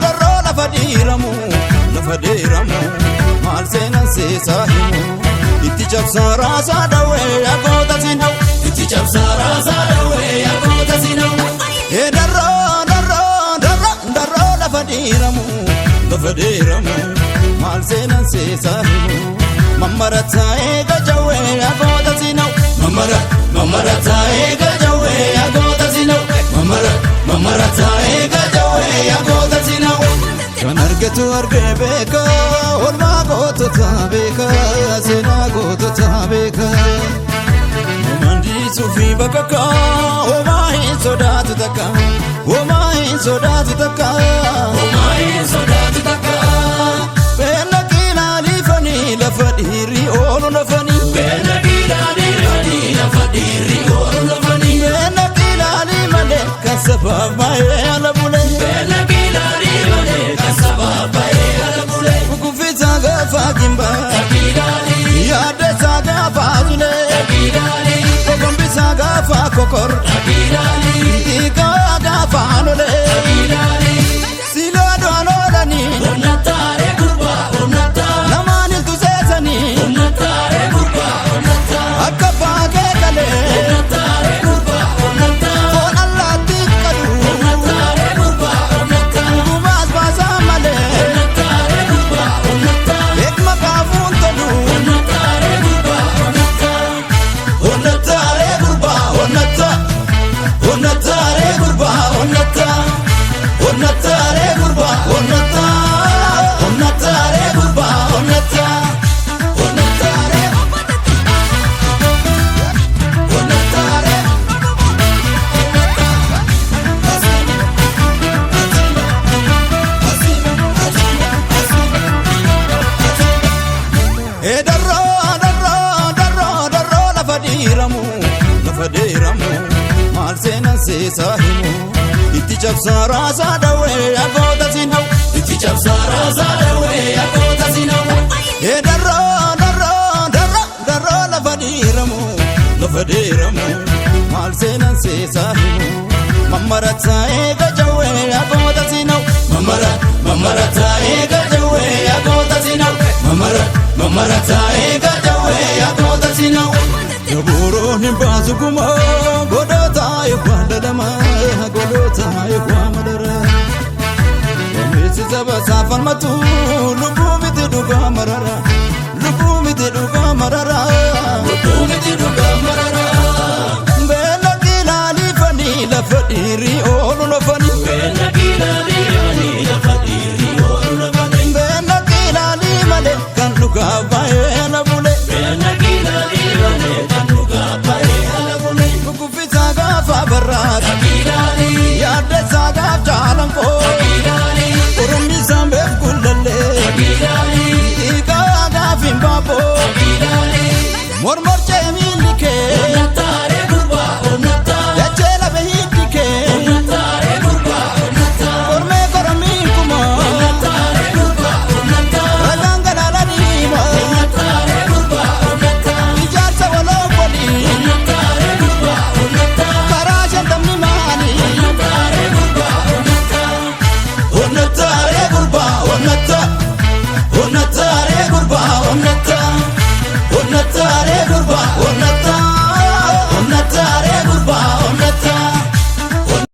darro lafa diramu mal senan se sahimu itti cabsara sadawe agota sinau itti cabsara sadawe agota sinau darro lafa diramu mal senan se sahimu mamarata ega jawe agota sinau mamarata ega jawe agota sinau mamarata ega jawe agota sinau kan argatu argebeka olma goto tabeka sena goto tabeka mandi sufi bakaka omai sodatu taka bena kilali fani la fadiri olu la fani bena kilali fani la fadiri olu la fani bena kilali male kasaba mai ala bule bena kilali male kasaba mai ala bule kufita gafa kimba kilali ya de saga fazule kilali kokombisa gafa kokor kilali ika gafa nole kilali silo dolani onatare kurba onata namani tuzezani onatare kurba onata akaba kale onatare kurba onata on Allah tikadu onatare kurba onata kumas basamale onatare kurba onata ekma kafuntadu onatare kurba onata onatare kurba onata onatare kurba onata onatare kurba onata onatare kurba onata onatare darro lafa diramu mal senan se sahimu itti cabsara sadawe agota sinau itti cabsara sadawe agota sinau darro lafa diramu mal senan se sahimu mamarata ega jawe agota sinau mamarata ega jawe agota sinau mamarata ega jawe agota sinau Yaburo nimbazu kuma godota yekwadadama godota yekwamadara Yamisi zaba safan matu lubumiti duga marara Bena kilali fani la fadiri olu la fani Bena kilali fani la fadiri olu la fani Bena kilali male kan duga bae la bule Bena kilali male kan duga bae la bule Kukufita gafa barra